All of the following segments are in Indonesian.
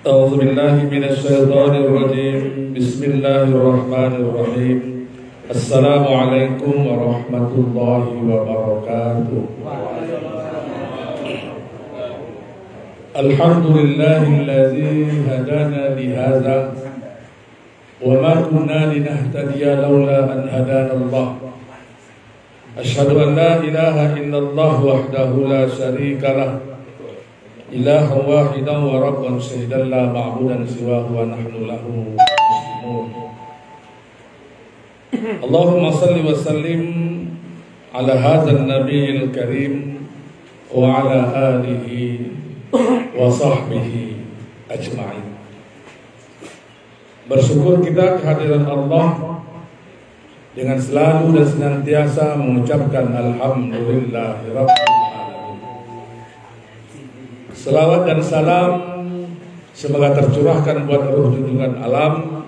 أعوذ بالله من الشيطان الرجيم بسم الله الرحمن الرحيم السلام عليكم ورحمة الله وبركاته الحمد لله الذي هدانا لهذا وما كنا لنهتدي لولا أن هدانا الله أشهد أن لا إله إلا الله وحده لا شريك له إله واحدا وربا شهيدا لا معبودا سواه ونحن له مسلمون اللهم صل وسلم على هذا النبي الكريم وعلى آله وصحبه أجمعين. Bersyukur kita kehadiran Allah dengan selalu dan senantiasa mengucapkan alhamdulillahirabbil alamin. Selawat dan salam semoga tercurahkan buat ruh junjungan alam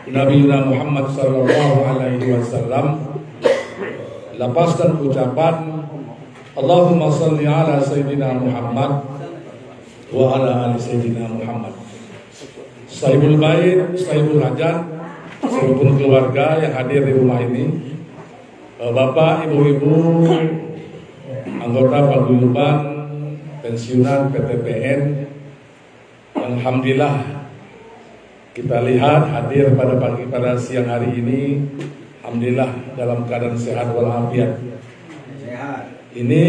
Nabi Muhammad sallallahu alaihi wasallam. Lepaskan ucapan Allahumma salli ala sayyidina Muhammad wa ala ali sayyidina Muhammad. Sahibul bait, sahibul hajat, seluruh keluarga yang hadir di rumah ini, bapak, ibu-ibu, anggota paguyuban pensiunan PTPN, alhamdulillah kita lihat hadir pada siang hari ini, alhamdulillah dalam keadaan sehat walafiat. Ini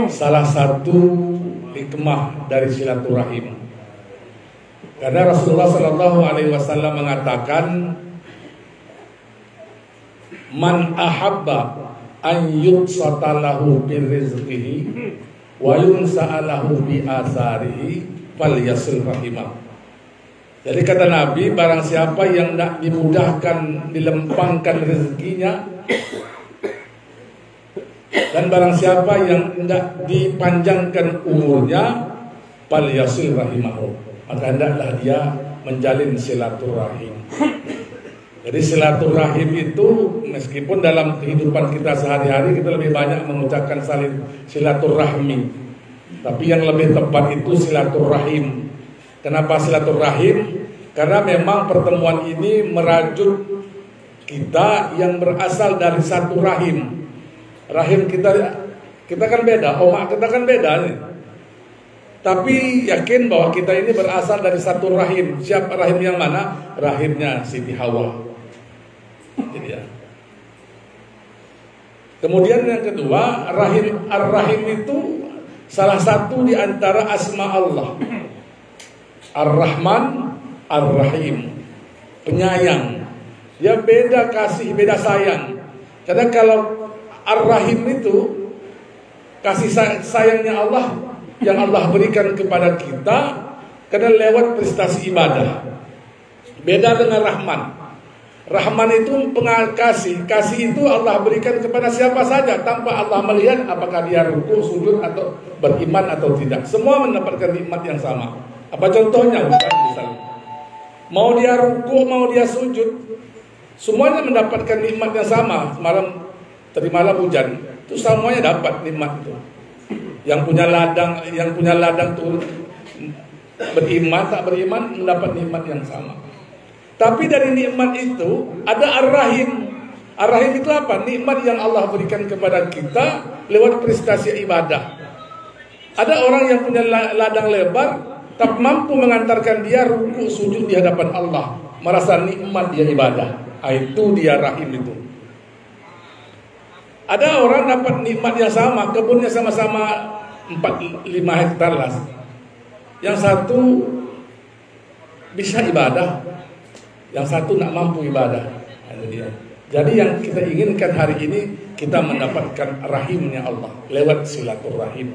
salah satu hikmah dari silaturahim. Karena Rasulullah Sallallahu Alaihi Wasallam mengatakan, man ahabba an yutsatalahu birrizqihi wa yunsa'alahu bi asarihi falyasil rahimah. Jadi kata Nabi, barang siapa yang tidak dimudahkan, dilempangkan rezekinya, dan barang siapa yang tidak dipanjangkan umurnya, falyasil rahimahu, maka hendaklah dia menjalin silaturahim. Jadi silaturahim itu meskipun dalam kehidupan kita sehari-hari kita lebih banyak mengucapkan silaturahmi, tapi yang lebih tepat itu silaturahim. Kenapa silaturahim? Karena memang pertemuan ini merajut kita yang berasal dari satu rahim. Rahim kita kan beda, omak kita kan beda nih. Tapi yakin bahwa kita ini berasal dari satu rahim. Siapa rahim yang mana? Rahimnya Siti Hawa. Jadi ya. Kemudian yang kedua, rahim ar-rahim itu salah satu di antara asma Allah. Ar-Rahman, Ar-Rahim, penyayang. Dia beda kasih, beda sayang. Karena kalau Ar-Rahim itu kasih sayangnya Allah yang Allah berikan kepada kita karena lewat prestasi ibadah. Beda dengan Rahman. Rahman itu pengasih, kasih itu Allah berikan kepada siapa saja tanpa Allah melihat apakah dia ruku, sujud atau beriman atau tidak. Semua mendapatkan nikmat yang sama. Apa contohnya? Misalnya, mau dia ruku, mau dia sujud, semuanya mendapatkan nikmat yang sama. Semalam terimalah hujan, itu semuanya dapat nikmat itu. Yang punya ladang tuh beriman tak beriman mendapat nikmat yang sama. Tapi dari nikmat itu ada ar-rahim. Ar-rahim itu apa? Nikmat yang Allah berikan kepada kita lewat prestasi ibadah. Ada orang yang punya ladang lebar, tak mampu mengantarkan dia ruku sujud di hadapan Allah, merasa nikmat dia ibadah. Itu dia rahim itu. Ada orang dapat nikmat yang sama, kebunnya sama-sama 4-5 hektar lah. Yang satu bisa ibadah, yang satu tak mampu ibadah. Itu dia. Jadi yang kita inginkan hari ini, kita mendapatkan rahimnya Allah lewat silaturahim.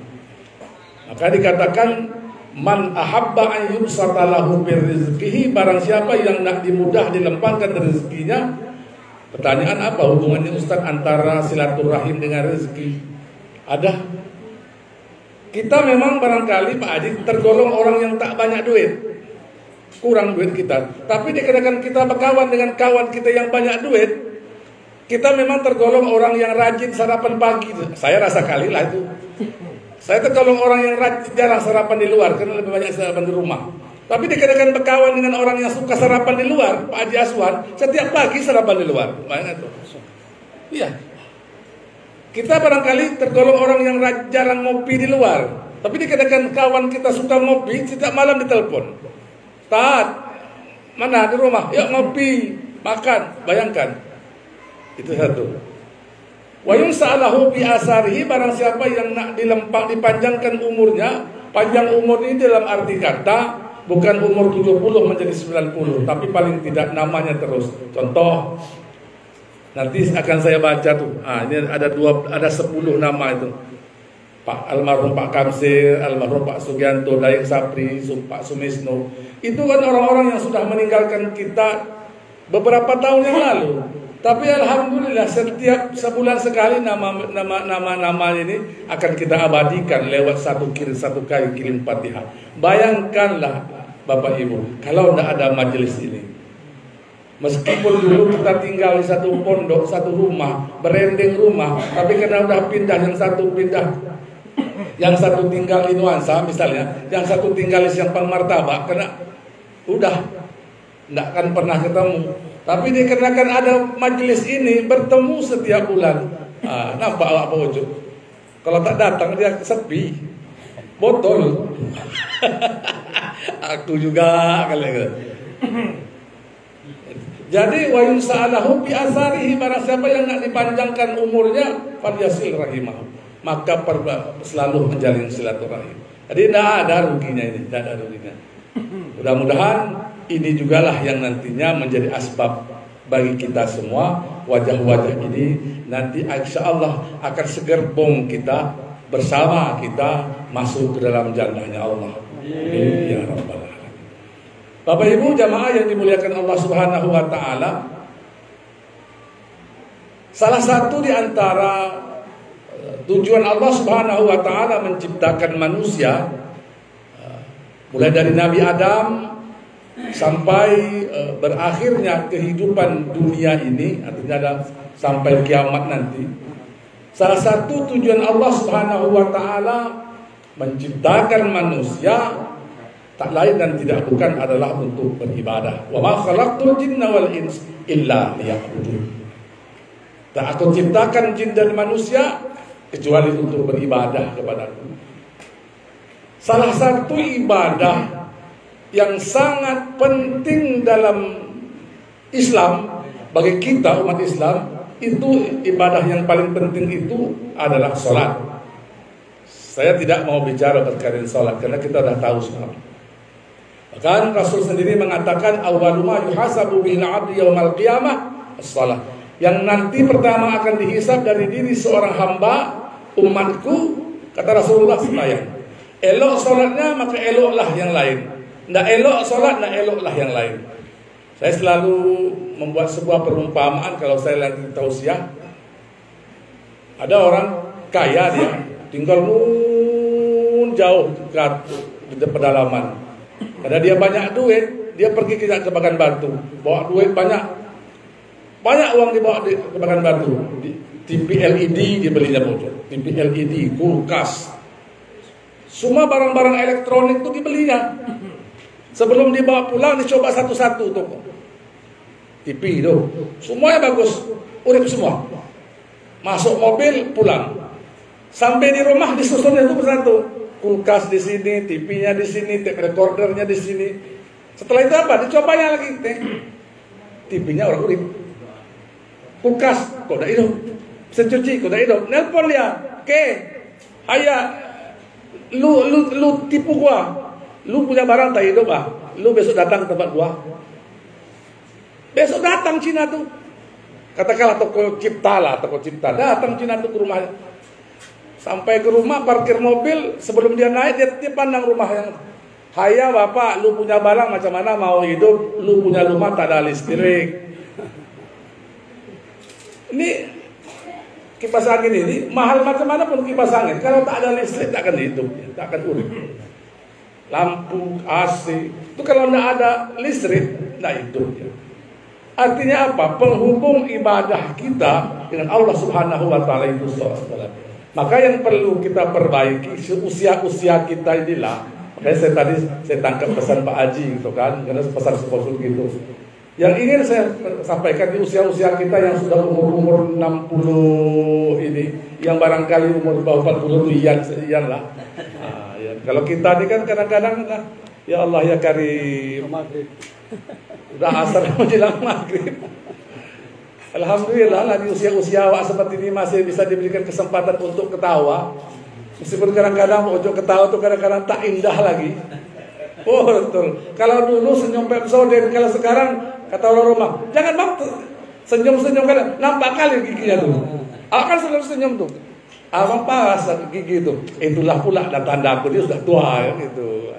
Maka dikatakan, man ahabba an yubsatalahu birrizqihi, barang siapa yang nak dimudah dilempangkan rezekinya. Pertanyaan apa hubungannya Ustaz antara silaturahim dengan rezeki? Ada. Kita memang barangkali Pak Haji tergolong orang yang tak banyak duit, kurang duit kita. Tapi dikarenakan kita berkawan dengan kawan kita yang banyak duit, kita memang tergolong orang yang rajin sarapan pagi. Saya rasa kali lah itu. Saya tergolong orang yang jarang sarapan di luar karena lebih banyak sarapan di rumah. Tapi dikatakan berkawan dengan orang yang suka sarapan di luar, Pak Haji Aswan, setiap pagi sarapan di luar. Bayangkan tuh. Iya. Kita barangkali tergolong orang yang jarang ngopi di luar. Tapi dikatakan kawan kita suka ngopi, setiap malam ditelepon. Tat, mana di rumah? Yuk ngopi, makan. Bayangkan. Itu satu. Wa yunsa'alahu bi asarihi, barang siapa yang nak dipanjangkan umurnya. Panjang umur ini dalam arti kata bukan umur 70 menjadi 90, tapi paling tidak namanya terus. Contoh, nanti akan saya baca tuh. Ini ada 10 nama itu. Pak almarhum Pak Kamsir, almarhum Pak Sugianto, Daeng Sapri, Pak Sumisno. Itu kan orang-orang yang sudah meninggalkan kita beberapa tahun yang lalu. Tapi alhamdulillah setiap sebulan sekali nama ini akan kita abadikan lewat satu kali kirim Fatihah. Bayangkanlah Bapak Ibu, kalau tidak ada majelis ini, meskipun dulu kita tinggal di satu pondok, satu rumah, berendeng rumah, tapi karena udah pindah, yang satu tinggal di Nuansa misalnya, yang satu tinggal di Simpang Martabak, karena udah tidak akan pernah ketemu. Tapi dikarenakan ada majelis ini bertemu setiap bulan. Nampak Pak Ucup? Kalau tak datang dia sepi, botol. Aku juga kali itu. Jadi wa yunsa'alahu bi asarihi, barang siapa yang nak dipanjangkan umurnya falyasil rahimahu, maka selalu menjalin silaturahim. Jadi tidak ada ruginya ini, tidak ada ruginya. Mudah-mudahan ini jugalah yang nantinya menjadi asbab bagi kita semua. Wajah-wajah ini nanti insya Allah akan segerbong kita bersama kita masuk ke dalam jannahnya Allah. Amin ya rabbal alamin. Bapak Ibu jamaah yang dimuliakan Allah Subhanahu wa taala, salah satu di antara tujuan Allah Subhanahu wa taala menciptakan manusia, mulai dari Nabi Adam sampai berakhirnya kehidupan dunia ini, artinya sampai kiamat nanti. Salah satu tujuan Allah Subhanahu wa taala menciptakan manusia tak lain dan tidak bukan adalah untuk beribadah. Wa ma khalaqtul jinna wal ins illa liya'budun. Tak aku ciptakan jin dan manusia kecuali untuk beribadah kepadaku. Salah satu ibadah yang sangat penting dalam Islam bagi kita umat Islam, itu ibadah yang paling penting itu adalah sholat. Saya tidak mau bicara terkait sholat karena kita sudah tahu semua. Bahkan Rasul sendiri mengatakan awwalu ma yuhasabu bil 'abdi yaumal qiyamah as-shalah. Yang nanti pertama akan dihisab dari diri seorang hamba umatku, kata Rasulullah sembahyang. Elok sholatnya maka eloklah yang lain. Tidak elok sholat, tidak eloklah yang lain. Saya selalu membuat sebuah perumpamaan kalau saya lagi tausiah. Ada orang kaya, dia tinggal jauh di pedalaman. Karena dia banyak duit, dia pergi ke Bagan Batu, bawa duit banyak uang dibawa ke Bagan Batu. TV LED dibelinya bocor, TV LED, kulkas, semua barang-barang elektronik itu dibelinya. Sebelum dibawa pulang dicoba satu-satu toko. TV itu semuanya bagus, urip semua. Masuk mobil pulang. Sampai di rumah disusun itu persatu. Kulkas di sini, TV-nya di sini, tape recordernya di sini. Setelah itu apa? Dicobanya lagi. TV-nya orang urip. Kulkas kok dah hidup. Mesin cuci kok dah hidup. Nelpon dia. Oke. Ayah lu tipu gua. Lu punya barang tak hidup ah. Lu besok datang ke tempat gua. Besok datang Cina tuh. Katakanlah toko Cipta. Datang Cina tuh ke rumahnya. Sampai ke rumah parkir mobil, sebelum dia naik dia pandang rumah yang. Haya bapak, lu punya barang macam mana mau hidup? Lu punya rumah tak ada listrik. Ini kipas angin ini mahal macam mana pun kipas angin. Kalau tak ada listrik tak akan hidup, tak akan urip. Lampu, AC, itu kalau tidak ada listrik, tidak hidup ya. Artinya apa? Penghubung ibadah kita dengan Allah Subhanahu wa taala itu sholat. Maka yang perlu kita perbaiki usia-usia kita inilah, Makanya saya tangkap pesan Pak Haji gitu kan, karena pesan sponsor gitu. Yang ingin saya sampaikan di usia-usia kita yang sudah umur 60 ini, yang barangkali umur bawah 40 itu iyan lah. Ya. Kalau kita ini kan kadang-kadang ya Allah ya Karim, udah asar menjelang maghrib. Alhamdulillah lah di usia-usia awak seperti ini masih bisa diberikan kesempatan untuk ketawa. Meskipun kadang-kadang ojo ketawa tuh kadang-kadang tak indah lagi. Oh betul. Kalau dulu senyum Pep Soden, kalau sekarang kata orang rumah, jangan bang senyum-senyum kan nampak kali giginya tuh. Kan selalu senyum tuh. Abang pas gigi itu. Itulah pula dan tanda aku dia sudah tua ya, gitu.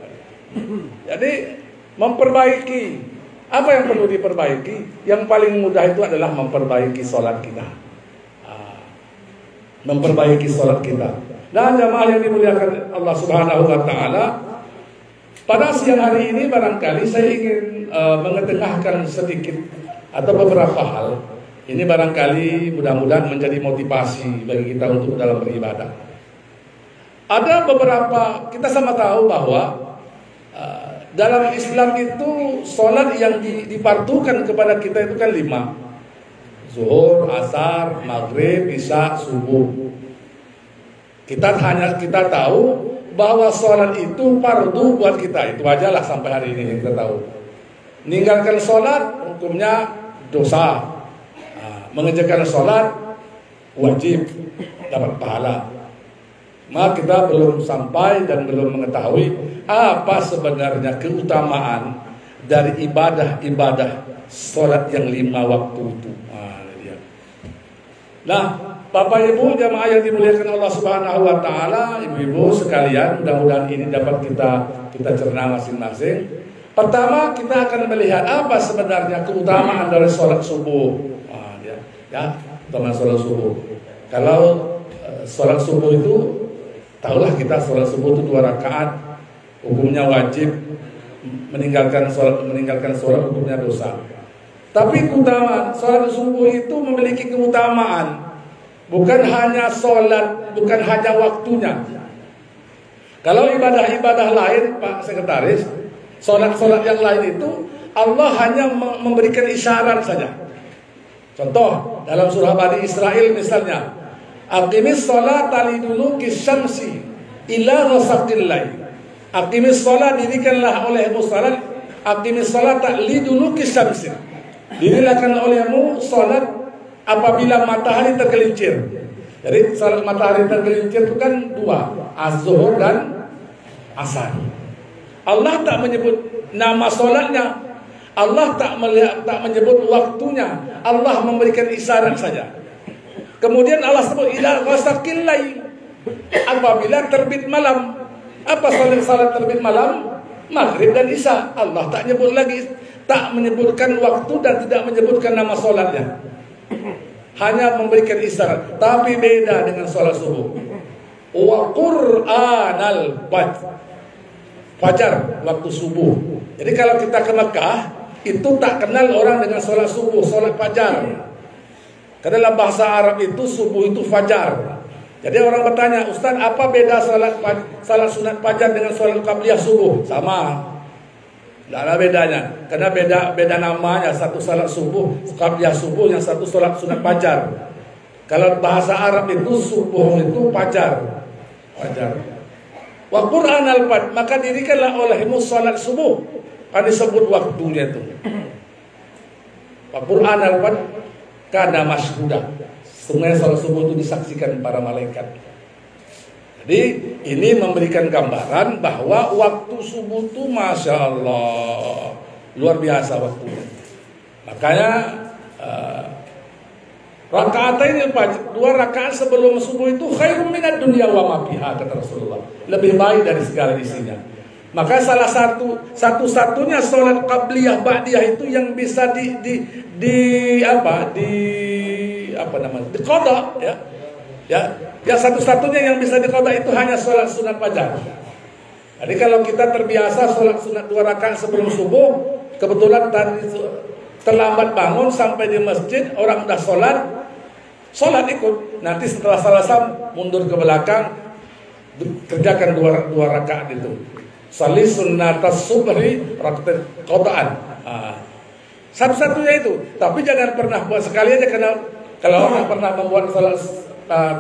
Jadi memperbaiki apa yang perlu diperbaiki. Yang paling mudah itu adalah memperbaiki sholat kita. Memperbaiki sholat kita. Dan jamaah yang dimuliakan Allah Subhanahu Wa Taala, pada siang hari ini barangkali saya ingin mengetengahkan sedikit atau beberapa hal. Ini barangkali mudah-mudahan menjadi motivasi bagi kita untuk dalam beribadah. Ada beberapa, kita sama tahu bahwa dalam Islam itu sholat yang dipartukan kepada kita itu kan 5. Zuhur, asar, maghrib, isya, subuh. Kita tahu bahwa sholat itu fardu buat kita. Itu aja lah sampai hari ini yang kita tahu. Meninggalkan sholat hukumnya dosa. Mengerjakan sholat wajib dapat pahala. Maka kita belum sampai dan belum mengetahui apa sebenarnya keutamaan dari ibadah sholat yang 5 waktu itu. Nah, Bapak Ibu jamaah yang dimuliakan Allah Subhanahu Wa Taala, ibu-ibu sekalian, mudah-mudahan ini dapat kita cerna masing-masing. Pertama kita akan melihat apa sebenarnya keutamaan dari sholat subuh. Keutamaan sholat subuh. Kalau sholat subuh itu, tahulah kita sholat subuh itu 2 rakaat, hukumnya wajib. Meninggalkan sholat hukumnya dosa. Tapi keutamaan sholat subuh itu memiliki keutamaan. Bukan hanya sholat, bukan hanya waktunya. Kalau ibadah-ibadah lain, Pak Sekretaris, sholat-sholat yang lain itu Allah hanya memberikan isyarat saja. Contoh dalam surah Bani Israel misalnya, aqimis sholata liduluki syamsi ila ghasaqil lail. Aqimis sholat, dirikanlah olehmu salat, aqimis sholata liduluki syamsi. Dirikan olehmu sholat apabila matahari tergelincir. Jadi salat matahari tergelincir itu kan 2, az-zuhur dan asar. Allah tak menyebut nama solatnya, Allah tak menyebut waktunya, Allah memberikan isyarat saja. Kemudian Allah sebut ila ghasaqil lail, apabila terbit malam. Apa salat terbit malam? Maghrib dan isya. Allah tak menyebut lagi, tak menyebutkan waktu dan tidak menyebutkan nama solatnya. Hanya memberikan isyarat. Tapi beda dengan sholat subuh. Wa Qur'anal fajar, waktu subuh. Jadi kalau kita ke Mekah, itu tak kenal orang dengan sholat subuh, sholat fajar. Karena dalam bahasa Arab itu subuh itu fajar. Jadi orang bertanya, Ustaz, apa beda salat sunat fajar dengan sholat qabliyah subuh? Sama. Tidak ada bedanya, karena beda namanya. Satu salat subuh, qabliyah subuh, yang satu salat sunat fajar. Kalau bahasa Arab itu subuh itu fajar. Wa Qur'anal fajr, maka dirikanlah olehmu salat subuh. Kan disebut waktunya itu. Wa Qur'anal fajr kana masyhuda. Semuanya salat subuh itu disaksikan para malaikat. Jadi ini memberikan gambaran bahwa waktu subuh itu Masya Allah luar biasa waktunya. Makanya rakaat ini 2 rakaat sebelum subuh itu khairum minad dunya wa ma fiha, kata Rasulullah. Lebih baik dari segala isinya. Maka salah satu-satunya sholat qabliyah ba'diyah itu yang bisa diqadha ya. Ya satu-satunya yang bisa diqadha itu hanya sholat sunat fajar. Jadi kalau kita terbiasa sholat sunat 2 rakaat sebelum subuh, kebetulan tadi terlambat bangun sampai di masjid, orang udah sholat ikut. Nanti setelah selesai mundur ke belakang, kerjakan 2 rakaat itu. Salli sunnatas subhi rak'atan qada'an. Satu-satunya itu. Tapi jangan pernah buat sekali aja, karena kalau orang pernah membuat salat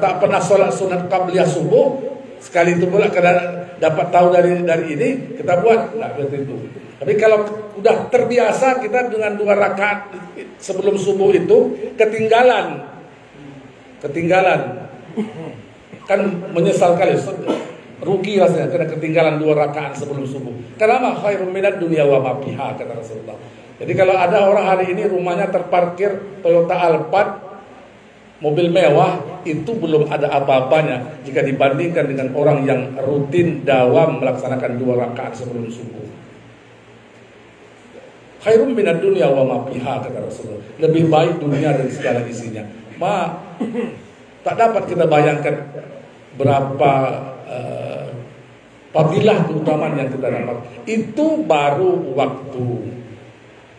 tak pernah sholat sunat qabliyah subuh, sekali itu pula karena dapat tahu dari ini kita buat, nggak begitu. Tapi kalau udah terbiasa kita dengan 2 rakaat sebelum subuh itu ketinggalan kan menyesal kali, rugi rasanya karena ketinggalan 2 rakaat sebelum subuh. Karena khairun minad dunya wa ma fiha, kata Rasulullah. Jadi kalau ada orang hari ini rumahnya terparkir Toyota Alphard, mobil mewah, itu belum ada apa-apanya jika dibandingkan dengan orang yang rutin dawam melaksanakan 2 rakaat sebelum subuh. Khairun minad dunya wa ma fiha, kata Rasulullah. Lebih baik dunia dan segala isinya. Tak dapat kita bayangkan berapa fadilah keutamaan yang kita dapat. Itu baru waktu.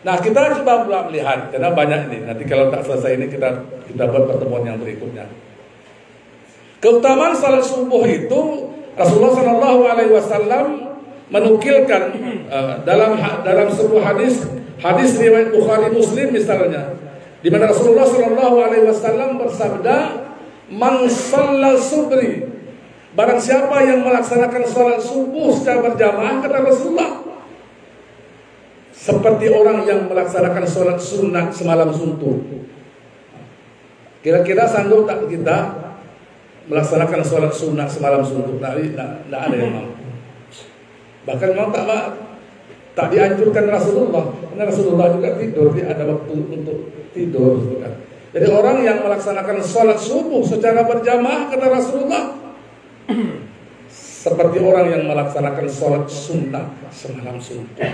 Nah, kita coba melihat, karena banyak ini. Nanti kalau tak selesai ini kita buat pertemuan yang berikutnya. Keutamaan salat subuh itu Rasulullah SAW menukilkan dalam sebuah hadis riwayat Bukhari Muslim misalnya, di mana Rasulullah SAW bersabda, "Man shallal subri," barang siapa yang melaksanakan salat subuh secara berjamaah, kata Rasulullah, seperti orang yang melaksanakan sholat sunat semalam suntuk. Kira-kira sanggup tak kita melaksanakan sholat sunat semalam suntuk? Tidak ada yang mau. Bahkan mau tak dianjurkan Rasulullah, karena Rasulullah juga tidur, dia ada waktu untuk tidur. Jadi orang yang melaksanakan sholat subuh secara berjamaah, kata Rasulullah, seperti orang yang melaksanakan sholat sunat semalam suntuk.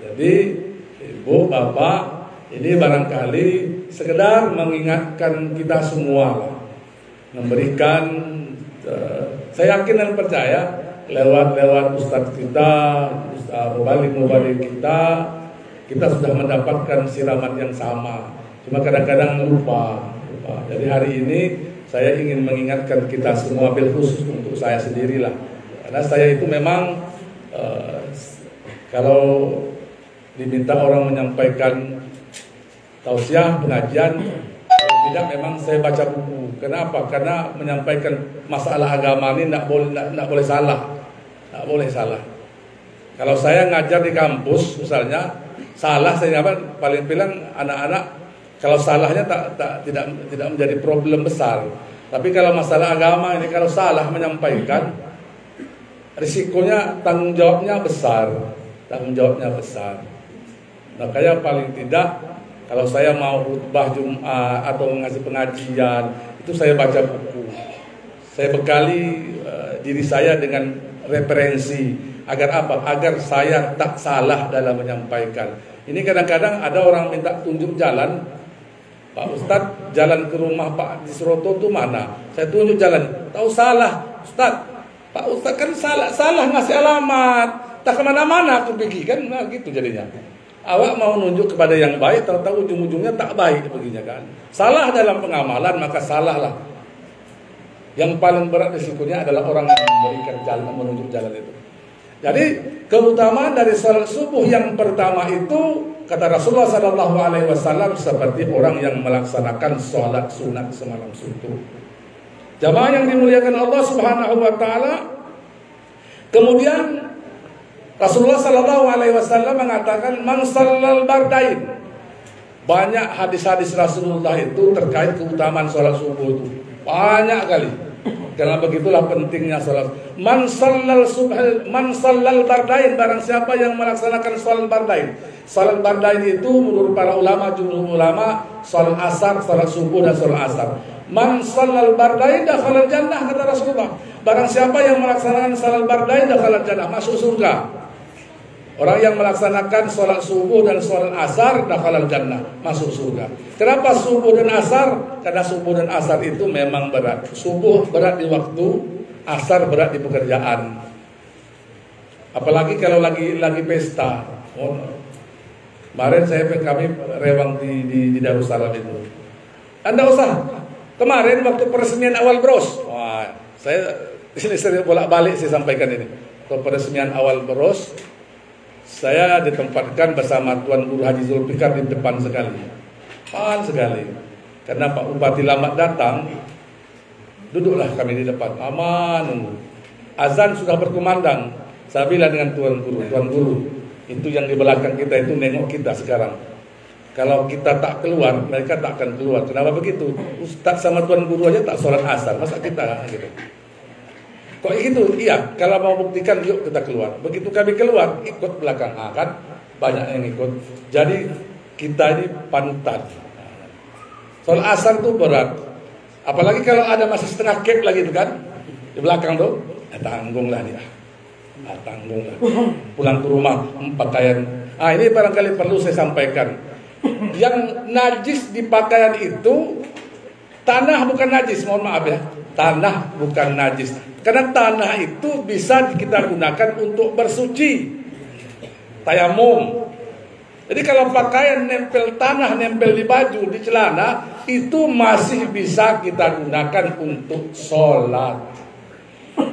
Jadi ibu, bapak, ini barangkali sekedar mengingatkan kita semua, memberikan, saya yakin dan percaya lewat ustadz kita, mubalik kita sudah mendapatkan siraman yang sama. Cuma kadang-kadang lupa. Jadi hari ini saya ingin mengingatkan kita semua, bil khusus untuk saya sendirilah, karena saya itu memang kalau diminta orang menyampaikan tausiah, pengajian, tidak, memang saya baca buku. Kenapa? Karena menyampaikan masalah agama ini tidak boleh salah, tidak boleh salah. Kalau saya ngajar di kampus misalnya, salah saya paling bilang anak-anak, kalau salahnya tidak menjadi problem besar. Tapi kalau masalah agama ini, kalau salah menyampaikan, risikonya, tanggung jawabnya besar. Makanya paling tidak, kalau saya mau khutbah Jumat atau mengasih pengajian, itu saya baca buku. Saya bekali diri saya dengan referensi. Agar apa? Agar saya tak salah dalam menyampaikan. Ini kadang-kadang ada orang minta tunjuk jalan. Pak Ustadz, jalan ke rumah Pak di Seroto itu mana? Saya tunjuk jalan. Tahu salah, Ustadz. Pak Ustadz kan salah ngasih alamat. Tak kemana-mana aku pergi kan, nah gitu jadinya. Awak mau nunjuk kepada yang baik, tahu-tahu ujung-ujungnya tak baik begini kan. Salah dalam pengamalan, maka salahlah. Yang paling berat risikonya adalah orang yang memberikan jalan, menunjuk jalan itu. Jadi keutamaan dari salat subuh yang pertama itu, kata Rasulullah SAW, seperti orang yang melaksanakan salat sunat semalam suntuk. Jamaah yang dimuliakan Allah Subhanahu Wa Taala. Kemudian Rasulullah SAW mengatakan, "Man shallal bardain." Banyak hadis-hadis Rasulullah itu terkait keutamaan sholat subuh itu. Banyak kali. Karena begitulah pentingnya sholat. Man shallal bardain, barang siapa yang melaksanakan sholat bardain. Sholat bardain itu menurut para ulama, jumhur ulama, sholat asar, sholat subuh dan sholat asar. Man shallal bardain dakhalal jannah, kata Rasulullah. Barang siapa yang melaksanakan sholat bardain dakhalal jannah, masuk surga. Orang yang melaksanakan sholat subuh dan sholat asar dakhalal jannah, masuk surga. Kenapa subuh dan asar? Karena subuh dan asar itu memang berat. Subuh berat di waktu, asar berat di pekerjaan. Apalagi kalau lagi pesta. Kemarin kami rewang di Darussalam itu. Anda usah. Kemarin waktu peresmian awal bros. Wah, saya di sini sering bolak-balik saya sampaikan ini. atau peresmian awal Beros, saya ditempatkan bersama Tuan Guru Haji Zulfikar di depan sekali. Karena Pak Bupati lambat datang, duduklah kami di depan, aman nunggu. Azan sudah berkumandang. Saya bilang dengan Tuan Guru, itu yang di belakang kita itu nengok kita sekarang. Kalau kita tak keluar, mereka tak akan keluar. Kenapa begitu? Ustaz sama Tuan Guru aja tak sholat asar, masa kita gitu? Kok gitu? Iya, kalau mau buktikan yuk kita keluar. Begitu kami keluar, ikut belakang. Kan banyak yang ikut. Jadi kita ini panutan. Sholat asar tuh berat. Apalagi kalau ada masih setengah cap lagi itu kan di belakang tuh, tanggunglah dia. Tanggunglah. Pulang ke rumah pakaian. Ini barangkali perlu saya sampaikan. Yang najis di pakaian itu tanah bukan najis, mohon maaf ya. Tanah bukan najis. Karena tanah itu bisa kita gunakan untuk bersuci. Tayamum. Jadi kalau pakaian nempel tanah, nempel di baju, di celana, itu masih bisa kita gunakan untuk sholat.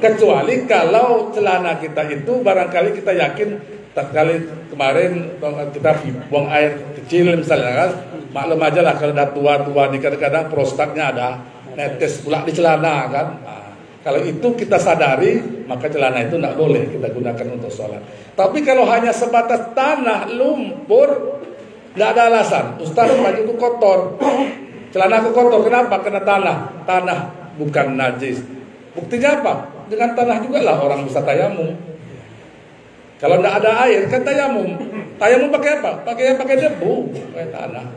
Kecuali kalau celana kita itu barangkali kita yakin kali kemarin kita buang air kecil misalnya kan, maklum aja lah kalau udah tua-tua di kadang-kadang prostatnya ada netes pula di celana kan. Kalau itu kita sadari, maka celana itu tidak boleh kita gunakan untuk sholat. Tapi kalau hanya sebatas tanah, lumpur, tidak ada alasan. Ustaz, bajuku kotor, celanaku kotor. Kenapa? Karena tanah bukan najis. Buktinya apa? Dengan tanah juga lah orang bisa tayamum. Kalau tidak ada air kan tayamum. Tayamum pakai apa? Pakai debu, pakai tanah.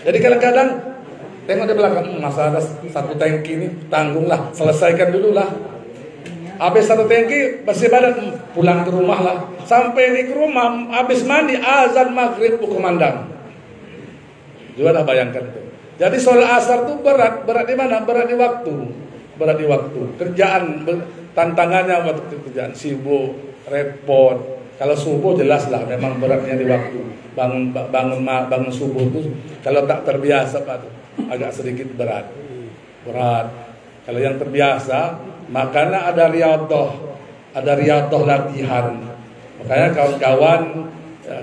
Jadi kadang-kadang tengok di belakang, masa ada satu tangki ini, tanggunglah, selesaikan dulu lah. Habis satu tangki, bersih badan, pulang ke rumah lah. Sampai di rumah, habis mandi, azan maghrib kumandang. Juga dah bayangkan itu. Jadi sholat asar itu berat di mana? Berat di waktu. Kerjaan, tantangannya waktu kerjaan, sibuk, repot. Kalau subuh jelas lah, memang beratnya di waktu. Bangun subuh itu, kalau tak terbiasa Pak, agak sedikit berat. Kalau yang terbiasa, makanya ada riyadhah latihan. Makanya kawan-kawan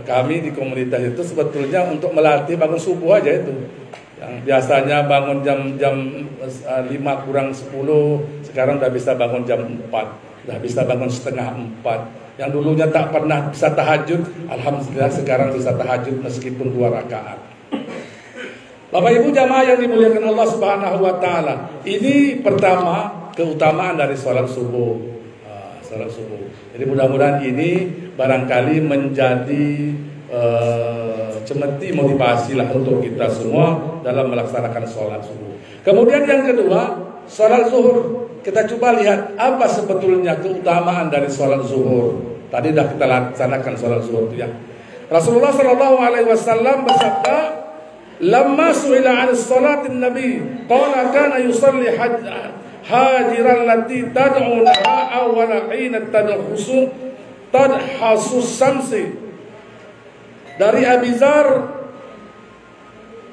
kami di komunitas itu sebetulnya untuk melatih bangun subuh aja itu. Yang biasanya bangun jam 5 kurang 10, sekarang udah bisa bangun jam 4, udah bisa bangun setengah 4. Yang dulunya tak pernah bisa tahajud, alhamdulillah sekarang bisa tahajud meskipun 2 rakaat. Bapak Ibu jamaah yang dimuliakan Allah Subhanahu wa taala. Ini pertama keutamaan dari sholat subuh. Jadi mudah-mudahan ini barangkali menjadi cemeti motivasi lah untuk kita semua dalam melaksanakan sholat subuh. Kemudian yang kedua, sholat zuhur. Kita coba lihat apa sebetulnya keutamaan dari sholat zuhur. Tadi dah kita laksanakan sholat zuhur itu ya. Rasulullah Shallallahu Alaihi Wasallam bersabda, "Lamma su'ila 'an sholatin Nabi, qala kana yusalli hajiran lati tad'u laha awwala hina tadhasu samsi." Dari Abi Dzar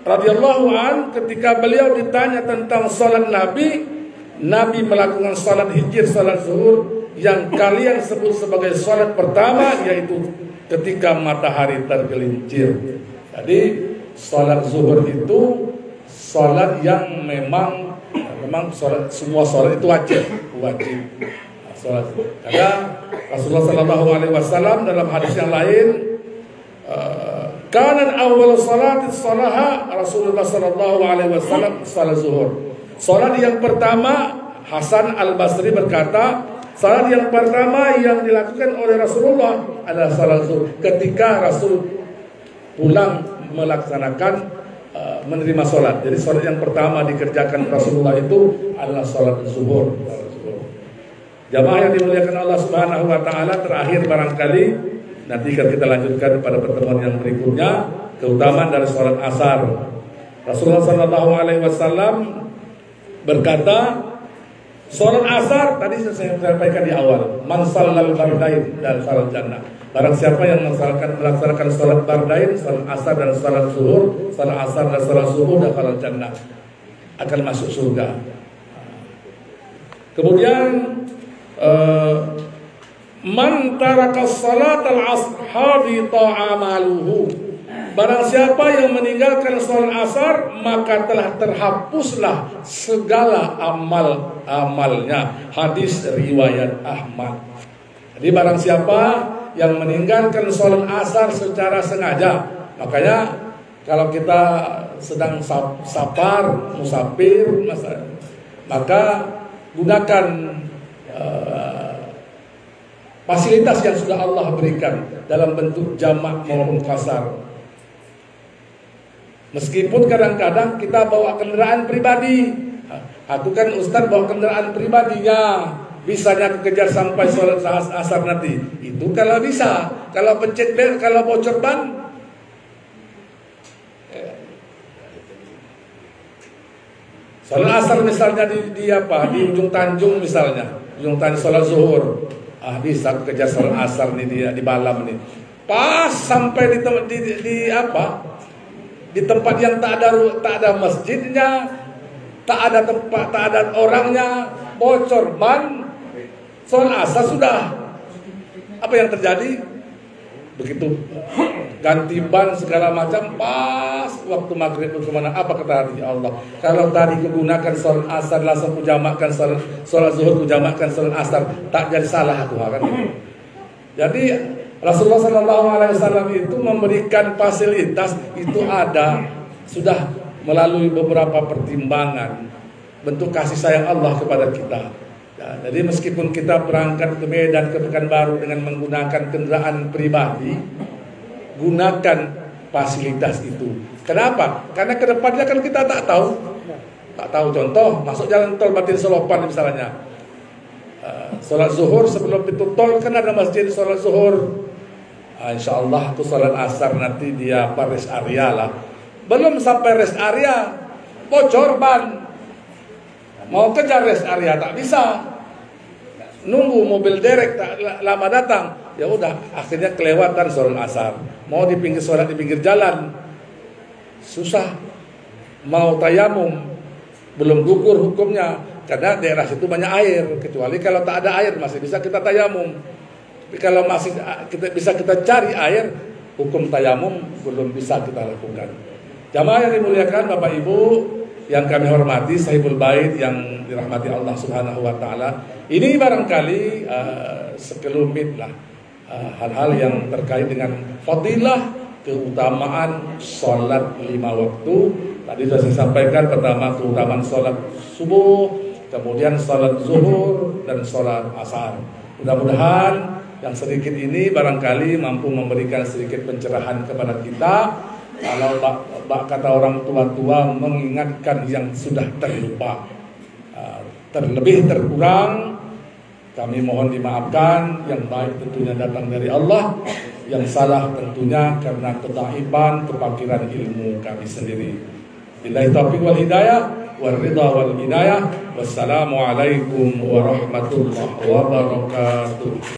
radhiyallahu an, ketika beliau ditanya tentang sholat Nabi melakukan sholat hijr, sholat zuhur yang kalian sebut sebagai sholat pertama, yaitu ketika matahari tergelincir. Jadi sholat zuhur itu sholat yang memang sholat, semua sholat itu wajib. Sholat. Karena Rasulullah Sallallahu Alaihi Wasallam dalam hadis yang lain, kanan awal salat salaha Rasulullah Sallallahu Alaihi Wasallam salat zuhur. Salat yang pertama, Hasan Al-Basri berkata, salat yang pertama yang dilakukan oleh Rasulullah adalah salat zuhur. Ketika Rasul pulang melaksanakan menerima salat. Jadi salat yang pertama dikerjakan Rasulullah itu adalah salat zuhur. Jamaah yang dimuliakan Allah Subhanahu wa taala, terakhir barangkali nanti akan kita lanjutkan pada pertemuan yang berikutnya, keutamaan dari sholat asar. Rasulullah Sallallahu Alaihi Wasallam berkata, sholat asar tadi saya sampaikan di awal, man shallal bardain dan sholat jannah. Barang siapa yang melaksanakan sholat bardain, sholat asar dan sholat zuhur, sholat asar dan sholat subuh dan sholat jannah, akan masuk surga. Kemudian man taraka salat al-asr habita amaluhu. Barang siapa yang meninggalkan salat asar, maka telah terhapuslah segala amalnya. Hadis riwayat Ahmad. Jadi barang siapa yang meninggalkan salat asar secara sengaja, makanya kalau kita sedang musafir, maka gunakan fasilitas yang sudah Allah berikan dalam bentuk jamak maupun kasar. Meskipun kadang-kadang kita bawa kendaraan pribadi, aku kan Ustaz bawa kendaraan pribadinya, bisanya kejar sampai sholat asar nanti. Itu kalau bisa, kalau pencet bel, kalau bocor ban, sholat asar misalnya di ujung Tanjung misalnya, ujung Tanjung sholat zuhur, bisa kejar sholat asar nih di Balam nih, pas sampai di tempat yang tak ada masjidnya, tak ada orangnya, bocor ban, sholat asar sudah. Apa yang terjadi? Begitu ganti ban segala macam, pas waktu maghrib kemana? Apa kata Allah? Kalau tadi kegunakan sholat asar langsung kujamakkan sholat zuhur, kujamakkan sholat asar, tak jadi salah aku kan? Jadi Rasulullah SAW itu memberikan fasilitas itu sudah melalui beberapa pertimbangan bentuk kasih sayang Allah kepada kita. Ya, jadi meskipun kita berangkat ke Medan, ke Pekanbaru dengan menggunakan kendaraan pribadi, gunakan fasilitas itu. Kenapa? Karena kedepannya kan kita tak tahu. Contoh masuk jalan tol Batin Selopan misalnya. Sholat zuhur sebelum pintu tol kan ada masjid sholat zuhur. Insya Allah tuh sholat asar nanti dia rest area lah. Belum sampai rest area, bocor ban. Mau kejar rest area tak bisa. Nunggu mobil derek tak lama datang. Ya udah, akhirnya kelewatan sholat asar. Mau di pinggir sholat di pinggir jalan, susah. Mau tayamum, belum gugur hukumnya. Karena daerah situ banyak air. Kecuali kalau tak ada air masih bisa kita tayamum. Tapi kalau masih kita cari air, hukum tayamum belum bisa kita lakukan. Jamaah yang dimuliakan Bapak Ibu yang kami hormati, sahibul bait yang dirahmati Allah Subhanahu wa taala. Ini barangkali sekelumit lah hal-hal yang terkait dengan fadilah keutamaan sholat 5 waktu. Tadi sudah saya sampaikan, pertama keutamaan sholat subuh, kemudian sholat zuhur dan sholat asar. Mudah-mudahan yang sedikit ini barangkali mampu memberikan sedikit pencerahan kepada kita. Kalau kata orang tua-tua mengingatkan yang sudah terlupa, terlebih terkurang, kami mohon dimaafkan. Yang baik tentunya datang dari Allah, yang salah tentunya karena kedaifan, kefakiran ilmu kami sendiri. Billahi taufiq wal hidayah, wal ridha wal inayah. Wassalamualaikum warahmatullahi wabarakatuh.